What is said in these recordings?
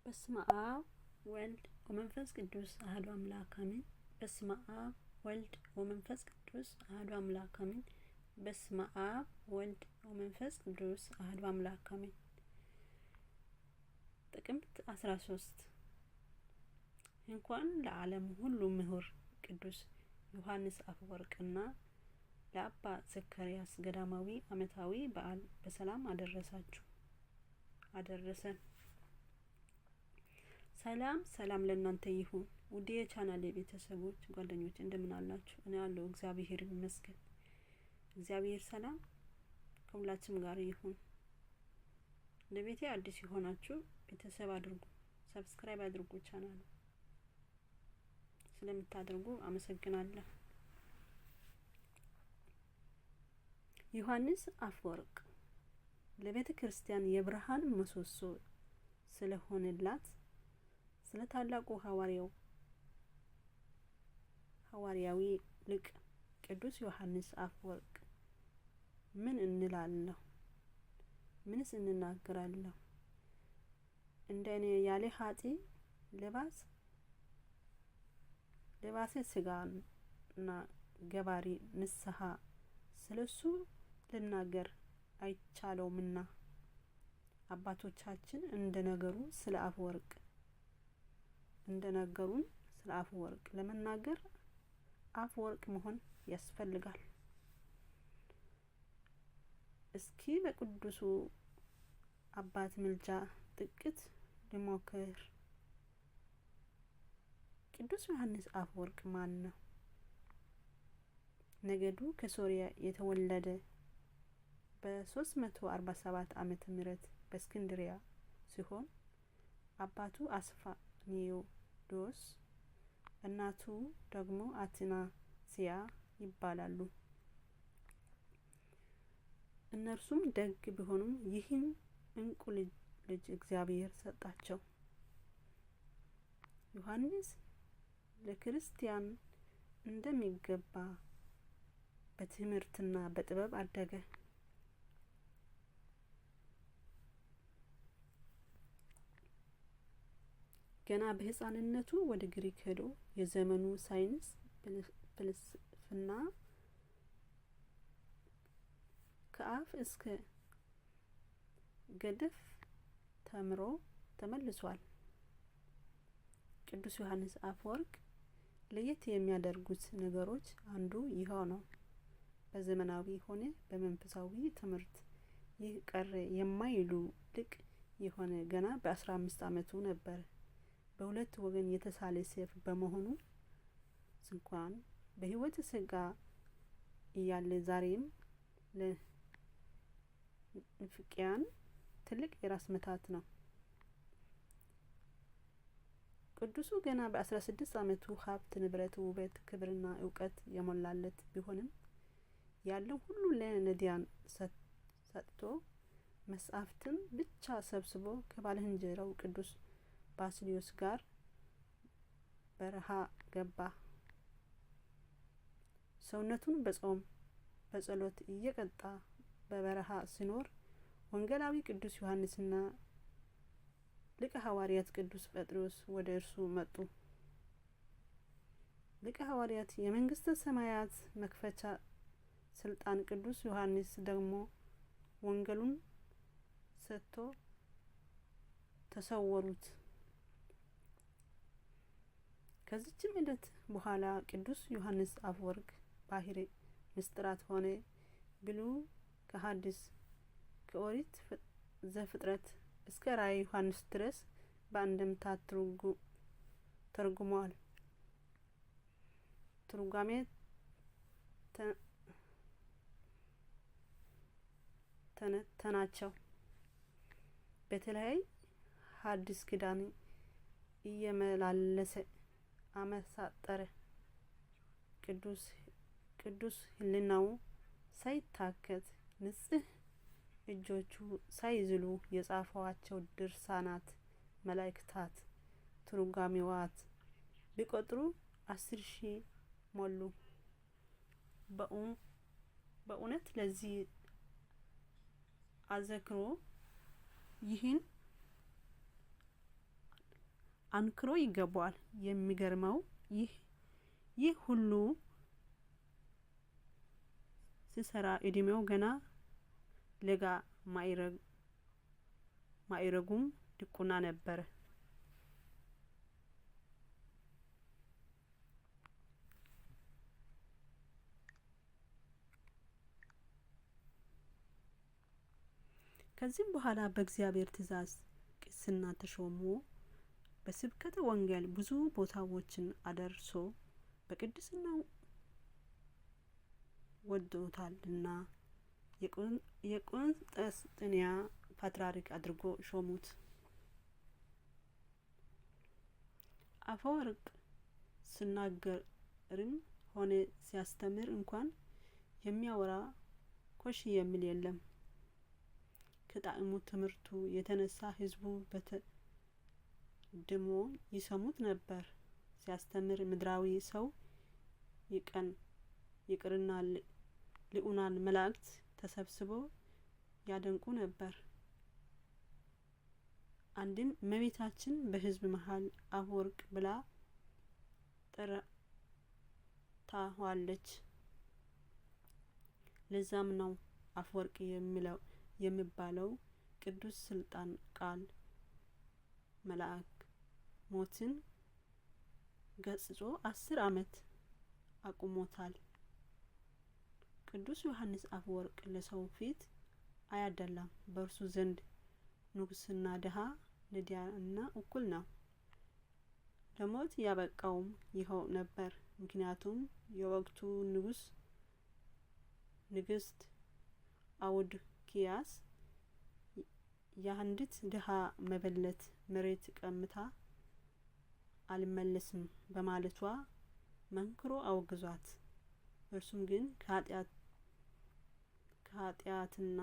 በስመ አብ ወልድ ወመንፈስ ቅዱስ አሐዱ አምላክ አሜን። በስመ አብ ወልድ ወመንፈስ ቅዱስ አሐዱ አምላክ አሜን። በስመ አብ ወልድ ወመንፈስ ቅዱስ አሐዱ አምላክ አሜን። ጥቅምት 13 እንኳን ለዓለም ሁሉ ምሁር ቅዱስ ዮሐንስ አፈወርቅና ለአባ ዘካርያስ ገዳማዊ ዓመታዊ በዓል በሰላም አደረሰን። ሰላም ለእናንተ ይሁን። ውድ የቻናሌ ቤተሰቦች ጓደኞች እንደምን አላችሁ? እኔ ያለው እግዚአብሔር ይመስገን። እግዚአብሔር ሰላም ከሁላችንም ጋር ይሁን። ለቤቴ አዲስ የሆናችሁ ቤተሰብ አድርጉ፣ ሰብስክራይብ አድርጉ። ቻናሉ ስለምታደርጉ አመሰግናለሁ። ዮሐንስ አፈወርቅ ለቤተ ክርስቲያን የብርሃን ምሰሶ ስለሆነላት ስለ ታላቁ ሐዋርያዊ ሊቅ ቅዱስ ዮሐንስ አፈወርቅ ምን እንላለሁ? ምንስ እንናገራለሁ? እንደኔ ያለ ኃጢ ለባሰ ስጋና ገባሪ ንስሐ ስለሱ ልናገር አይቻለውምና አባቶቻችን እንደነገሩን ስለ አፈወርቅ ለመናገር አፈወርቅ መሆን ያስፈልጋል። እስኪ በቅዱሱ አባት ምልጃ ጥቂት ልሞክር። ቅዱስ ዮሐንስ አፈወርቅ ማን ነው? ነገዱ ከሶሪያ የተወለደ በ347 ዓመተ ምህረት በእስክንድሪያ ሲሆን አባቱ አስፋኒዮስ እናቱ ደግሞ አትናሲያ ይባላሉ። እነርሱም ደግ ቢሆኑም ይህን እንቁ ልጅ እግዚአብሔር ሰጣቸው። ዮሐንስ ለክርስቲያን እንደሚገባ በትምህርትና በጥበብ አደገ። ገና በሕፃንነቱ ወደ ግሪክ ሄዶ የዘመኑ ሳይንስ ፍልስፍና ከአፍ እስከ ገደፍ ተምሮ ተመልሷል። ቅዱስ ዮሐንስ አፈወርቅ ለየት የሚያደርጉት ነገሮች አንዱ ይኸው ነው። በዘመናዊ ሆነ በመንፈሳዊ ትምህርት ይህ ቀረ የማይሉ ሊቅ የሆነ ገና በ15 ዓመቱ ነበር። በሁለት ወገን የተሳለ ሰይፍ በመሆኑ እንኳን በሕይወት ስጋ እያለ ዛሬም ለንፍቂያን ትልቅ የራስ ምታት ነው። ቅዱሱ ገና በ16 ዓመቱ ሀብት፣ ንብረት፣ ውበት፣ ክብርና እውቀት የሞላለት ቢሆንም ያለው ሁሉ ለነዳያን ሰጥቶ መጻሕፍትን ብቻ ሰብስቦ ከባልንጀራው ቅዱስ ባስልዮስ ጋር በረሃ ገባ። ሰውነቱን በጾም በጸሎት እየቀጣ በበረሃ ሲኖር ወንጌላዊ ቅዱስ ዮሐንስና ሊቀ ሐዋርያት ቅዱስ ጴጥሮስ ወደ እርሱ መጡ። ሊቀ ሐዋርያት የመንግስተ ሰማያት መክፈቻ ስልጣን፣ ቅዱስ ዮሐንስ ደግሞ ወንጌሉን ሰጥቶ ተሰወሩት። ከዚችም ዕለት በኋላ ቅዱስ ዮሐንስ አፈወርቅ ባሕረ ምስጢራት ሆነ ብሉይ ከሐዲስ ከኦሪት ዘፍጥረት እስከ ራእየ ዮሐንስ ድረስ በአንድምታ ተርጉሟል። ትርጓሜ ተነተናቸው። በተለይ ሐዲስ ኪዳን እየመላለሰ አመሳጠረ። ቅዱስ ሕሊናው ሳይታከት ንጽህ እጆቹ ሳይዝሉ የጻፏቸው ድርሳናት መላእክታት ትርጓሜዋት ቢቆጥሩ 10,000 ሞሉ። በእውነት ለዚህ አዘክሮ ይህን አንክሮ ይገባዋል። የሚገርመው ይህ ሁሉ ሲሰራ እድሜው ገና ለጋ ማዕረጉም ድቁና ነበር። ከዚህም በኋላ በእግዚአብሔር ትእዛዝ ቅስና ተሾሞ በስብከተ ወንጌል ብዙ ቦታዎችን አደርሶ በቅድስናው ወዶታልና የቆስጠንጥንያ ፓትርያርክ አድርጎ ሾሙት። አፈወርቅ ሲናገርም ሆነ ሲያስተምር እንኳን የሚያወራ ኮሽ የሚል የለም። ከጣዕሙ ትምህርቱ የተነሳ ህዝቡ በተደሞ ይሰሙት ነበር። ሲያስተምር ምድራዊ ሰው ይቅርና ልዑላን መላእክት ተሰብስበው ያደንቁ ነበር። አንድም እመቤታችን በህዝብ መሃል አፈወርቅ ብላ ጠርታዋለች። ለዛም ነው አፈወርቅ የሚባለው። ቅዱስ ስልጣን ቃል መልአክ ሞትን ገስጾ 10 አመት አቁሞታል። ቅዱስ ዮሐንስ አፈወርቅ ለሰው ፊት አያደላም። በእርሱ ዘንድ ንጉስና ድሀ ነዳያንና እኩል ነው። ለሞት ያበቃውም ይኸው ነበር። ምክንያቱም የወቅቱ ንግስት አውዶክያስ የአንዲት ድሀ መበለት መሬት ቀምታ አልመለስም በማለቷ መንክሮ አወግዟት። እርሱም ግን ከኃጢአትና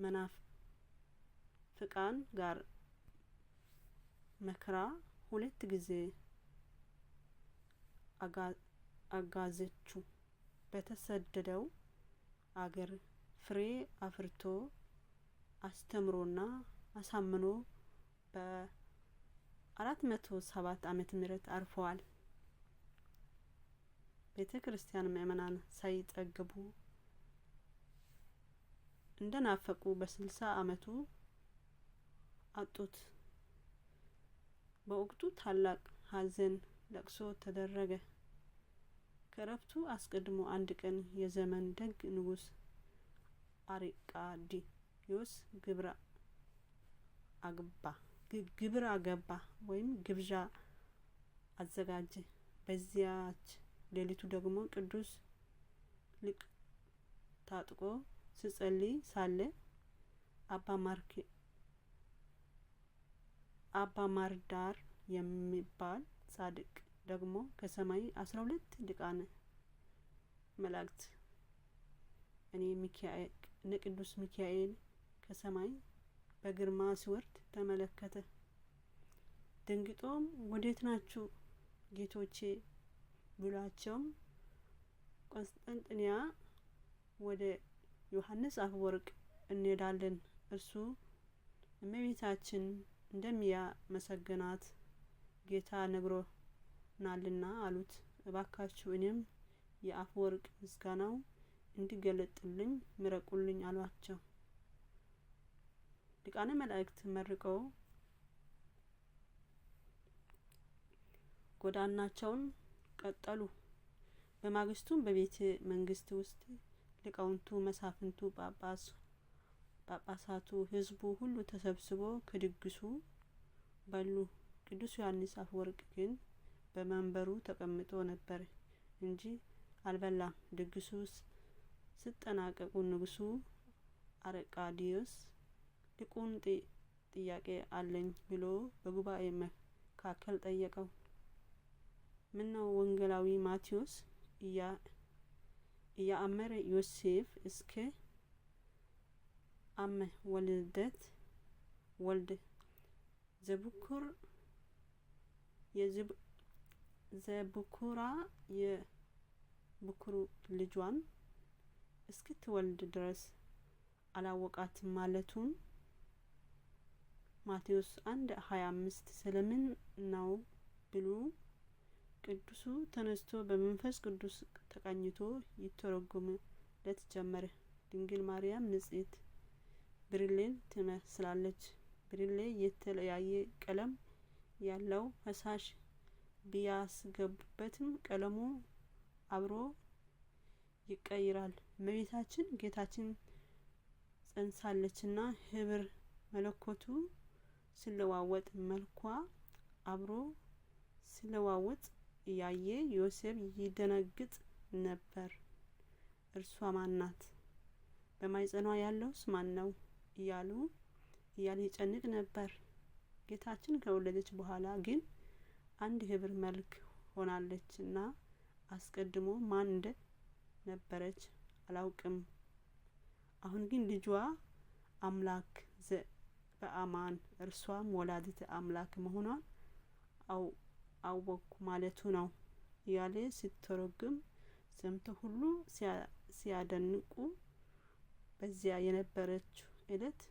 መናፍቃን ጋር መከራ 2 ጊዜ አጋዘችው። በተሰደደው አገር ፍሬ አፍርቶ አስተምሮና አሳምኖ በ407 ዓመተ ምህረት አርፈዋል። ቤተክርስቲያን ምእመናን ሳይጠግቡ እንደናፈቁ በ60 አመቱ አጡት። በወቅቱ ታላቅ ሀዘን ለቅሶ ተደረገ። ከረፍቱ አስቀድሞ አንድ ቀን የዘመን ደግ ንጉስ አርቃዲዮስ ግብር አገባ ወይም ግብዣ አዘጋጀ። በዚያች ሌሊቱ ደግሞ ቅዱስ ሊቅ ታጥቆ ሲጸልይ ሳለ አባ ማርዳር የሚባል ጻድቅ ደግሞ ከሰማይ 12 ሊቃነ መላእክት እነ ቅዱስ ሚካኤል ከሰማይ በግርማ ሲወርድ ተመለከተ። ደንግጦም ወዴት ናችሁ ጌቶቼ ብሏቸውም ቆስጠንጥንያ ወደ ዮሐንስ አፈወርቅ እንሄዳለን፣ እርሱ እመቤታችን እንደሚያመሰግናት ጌታ ነግሮናልና አሉት። እባካችሁ እኔም የአፈወርቅ ምስጋናው እንዲገለጥልኝ ምረቁልኝ አሏቸው። ሊቃነ መላእክት መርቀው ጎዳናቸውን ቀጠሉ። በማግስቱም በቤተ መንግስት ውስጥ ሊቃውንቱ፣ መሳፍንቱ፣ ጳጳሳቱ፣ ህዝቡ ሁሉ ተሰብስቦ ከድግሱ በሉ። ቅዱስ ዮሐንስ አፈወርቅ ግን በመንበሩ ተቀምጦ ነበር እንጂ አልበላም። ድግሱ ሲጠናቀቁ ንጉሱ አርቃዲዮስ ሊቁን ጥያቄ አለኝ ብሎ በጉባኤ መካከል ጠየቀው። ምነው ወንጌላዊ ማቴዎስ እያአመረ ዮሴፍ እስከ አመ ወልደት ወልድ ዘብኩራ የብኩር ልጇን እስክትወልድ ድረስ አላወቃትም ማለቱን ማቴዎስ 1:25 ስለምን ነው ብሉ ቅዱሱ ተነስቶ በመንፈስ ቅዱስ ተቃኝቶ ይተረጎምለት ጀመረ። ድንግል ማርያም ንጽሕት ብርሌን ትመስላለች። ብርሌ የተለያየ ቀለም ያለው ፈሳሽ ቢያስገቡበትም ቀለሙ አብሮ ይቀይራል። እመቤታችን ጌታችን ጸንሳለችና ህብር መለኮቱ ሲለዋወጥ መልኳ አብሮ ሲለዋወጥ እያየ ዮሴፍ ይደነግጥ ነበር። እርሷ ማን ናት? በማኅፀኗ ያለውስ ማን ነው? እያለ ይጨንቅ ነበር። ጌታችን ከወለደች በኋላ ግን አንድ ህብር መልክ ሆናለችና አስቀድሞ ማን እንደ ነበረች አላውቅም። አሁን ግን ልጇ አምላክ በአማን እርሷም ወላዲተ አምላክ መሆኗን አወቅኩ ማለቱ ነው እያለ ሲተረጉም ሰምተው ሁሉ ሲያደንቁ በዚያ የነበረችው ዕለት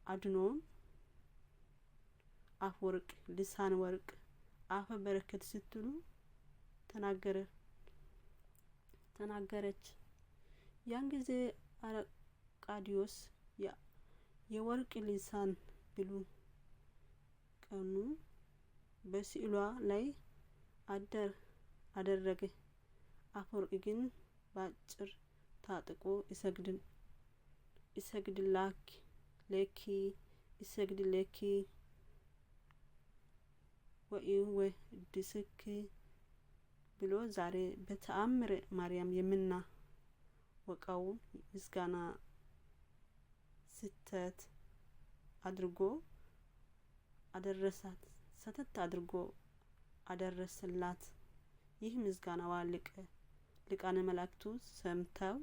አድኖን አፈ ወርቅ ልሳነ ወርቅ አፈ በረከት ስትሉ ተናገረች። ያን ጊዜ አርቃዲዮስ የወርቅ ልሳን ብሉ ቀኑ በስዕሏ ላይ አደረገ። አፈወርቅ ግን በአጭር ታጥቆ ይሰግድ ለኪ ወኢወድስኪ ብሎ ዛሬ በተአምረ ማርያም የምናውቀው ምስጋና ሰተት አድርጎ አደረሰላት። ይህ ምስጋናዋ ሊቃነ መላእክቱ ሰምተው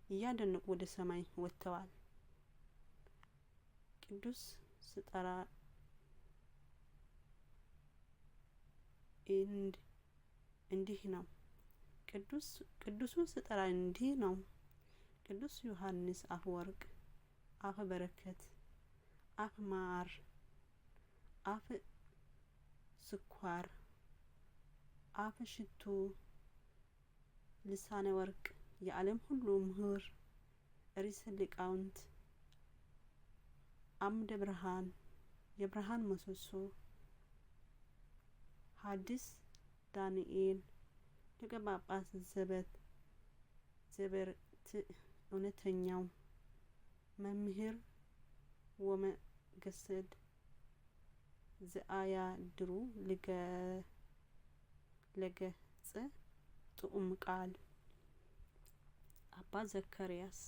እያደነቁ ወደ ሰማይ ወጥተዋል። ቅዱስ ስጠራ እንዲህ ነው። ቅዱሱ ስጠራ እንዲህ ነው። ቅዱስ ዮሐንስ አፈ ወርቅ አፈ በረከት አፈ ማር አፈ ስኳር አፈ ሽቱ ልሳነ ወርቅ የዓለም ሁሉ ምሁር ርዕሰ ሊቃውንት አምደ ብርሃን የብርሃን ምሰሶ ሐዲስ ዳንኤል ሊቀ ጳጳስ ዘበርት እውነተኛው መምህር ወመገሰድ ዘአያድሩ ለገጸ ጥዑም ቃል አባ ዘካርያስ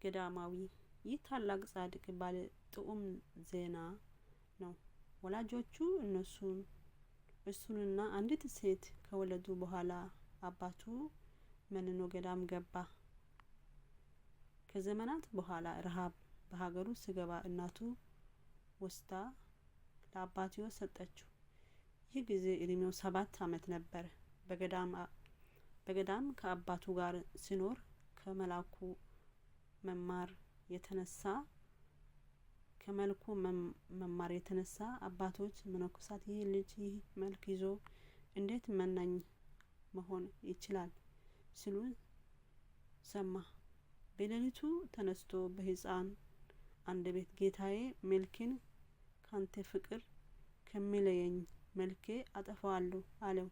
ገዳማዊ። ይህ ታላቅ ጻድቅ ባለ ጥዑም ዜና ነው። ወላጆቹ እሱንና አንዲት ሴት ከወለዱ በኋላ አባቱ መንኖ ገዳም ገባ። ከዘመናት በኋላ ረሃብ በሀገሩ ሲገባ እናቱ ወስዳ ለአባትየው ሰጠችው። ይህ ጊዜ እድሜው 7 ዓመት ነበር። በገዳም ከአባቱ ጋር ሲኖር ከመልኩ መማር የተነሳ አባቶች መነኮሳት ይህ ልጅ ይህ መልክ ይዞ እንዴት መናኝ መሆን ይችላል ሲሉ ሰማ። በሌሊቱ ተነስቶ በሕፃን አንደበት ጌታዬ መልኬን ካንተ ፍቅር ከሚለየኝ መልኬ አጠፋዋለሁ አለው።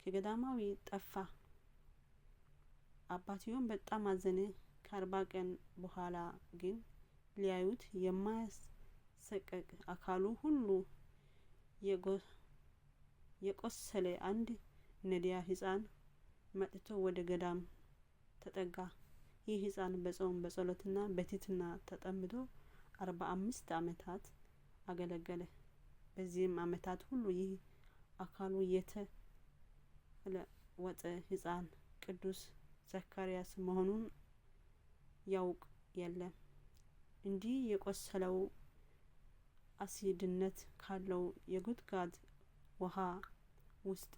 ከገዳማዊ ጠፋ። አባትየውም በጣም አዘነ። ከ40 ቀን በኋላ ግን ሊያዩት የማያሰቅቅ አካሉ ሁሉ የቆሰለ አንድ ነዲያ ሕፃን መጥቶ ወደ ገዳም ተጠጋ። ይህ ሕፃን በጾም በጸሎትና በትሕትና ተጠምዶ 45 ዓመታት አገለገለ። በዚህም ዓመታት ሁሉ ይህ አካሉ የተለወጠ ሕፃን ቅዱስ ዘካርያስ መሆኑን ያውቅ የለም። እንዲህ የቆሰለው አሲድነት ካለው የጉድጓድ ውሃ ውስጥ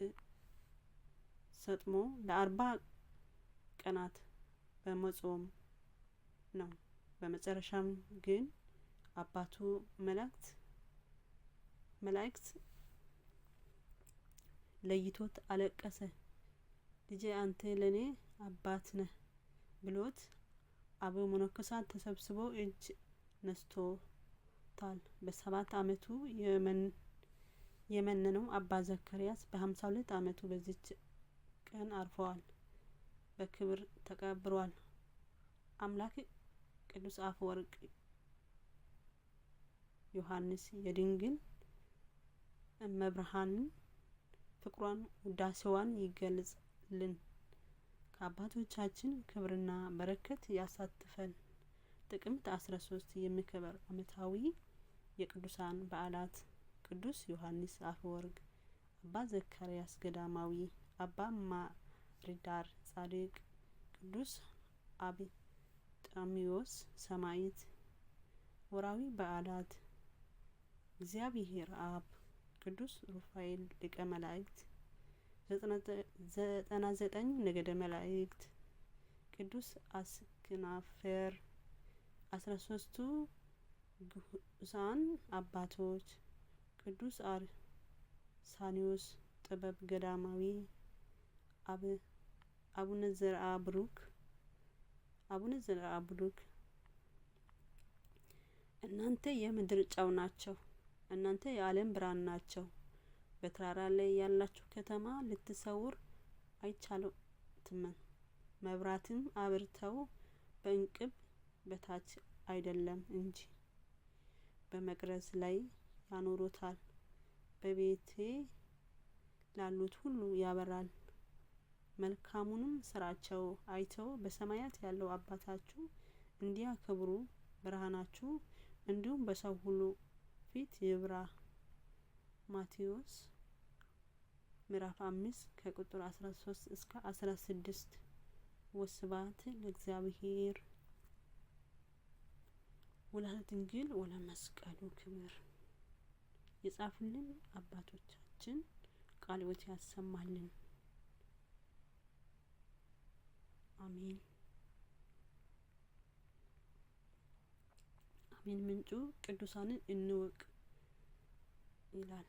ሰጥሞ ለ40 ቀናት በመጾም ነው። በመጨረሻም ግን አባቱ መላእክት ለይቶት አለቀሰ። ልጄ አንተ ለኔ አባት ነህ ብሎት አበው መነኮሳት ተሰብስበው እጅ ነስቶታል። በ7 አመቱ የመነነው አባ ዘካርያስ በ52 አመቱ በዚች ቀን አርፈዋል። በክብር ተቀብሯል። አምላክ ቅዱስ አፈወርቅ ዮሐንስ የድንግል እመብርሃንን ፍቅሯን ውዳሴዋን ይገልጽልን። ከአባቶቻችን ክብርና በረከት ያሳትፈን። ጥቅምት 13 የሚከበር ዓመታዊ የቅዱሳን በዓላት ቅዱስ ዮሐንስ አፈወርቅ፣ አባ ዘካርያስ ገዳማዊ፣ አባ ማርዳር ጻድቅ፣ ቅዱስ አብጣሚዎስ ሰማዕት። ወርሃዊ በዓላት እግዚአብሔር አብ፣ ቅዱስ ሩፋኤል ሊቀ መላእክት፣ 99 ነገደ መላእክት፣ ቅዱስ አስክናፈር፣ 13ቱ ግዑዛን አባቶች፣ ቅዱስ አርሳኒዮስ ጥበብ ገዳማዊ፣ አቡነ ዘርአ ብሩክ። እናንተ የምድር ጨው ናቸው። እናንተ የዓለም ብርሃን ናቸው። በተራራ ላይ ያላችሁ ከተማ ልትሰውር አይቻልም። መብራትን አብርተው በእንቅብ በታች አይደለም እንጂ በመቅረዝ ላይ ያኖሩታል። በቤቴ ላሉት ሁሉ ያበራል። መልካሙንም ስራቸው አይተው በሰማያት ያለው አባታችሁ እንዲያከብሩ ብርሃናችሁ እንዲሁም በሰው ሁሉ ፊት ይብራ። ማቴዎስ ምዕራፍ 5 ከቁጥር 13 እስከ 16። ወስብሐት ለእግዚአብሔር ወለወላዲቱ ድንግል ወለመስቀሉ ክቡር። የጻፉልን አባቶቻችን ቃለ ሕይወት ያሰማልን። አሜን አሜን። ምንጩ ቅዱሳንን እንወቅ ይላል።